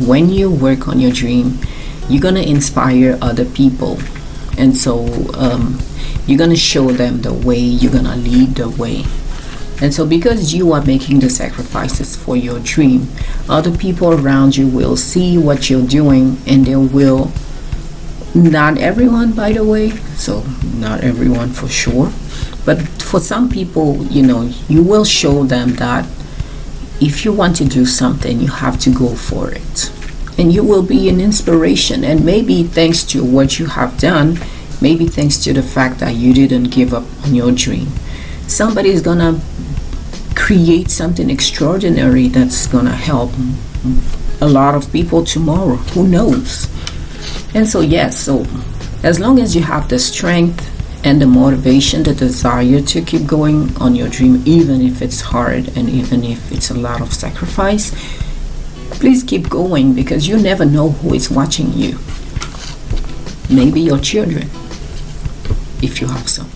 when you work on your dream, you're going to inspire other people. And so you're going to show them the way, you're going to lead the way. And so because you are making the sacrifices for your dream, other people around you will see what you're doing, and they will, not everyone, by the way, so not everyone for sure, but for some people, you will show them that if you want to do something, you have to go for it. And you will be an inspiration. And maybe thanks to what you have done, maybe thanks to the fact that you didn't give up on your dream, somebody is going to create something extraordinary that's going to help a lot of people tomorrow. Who knows? And so, yes, so as long as you have the strength and the motivation, the desire to keep going on your dream, even if it's hard and even if it's a lot of sacrifice, please keep going, because you never know who is watching you. Maybe your children, if you have some.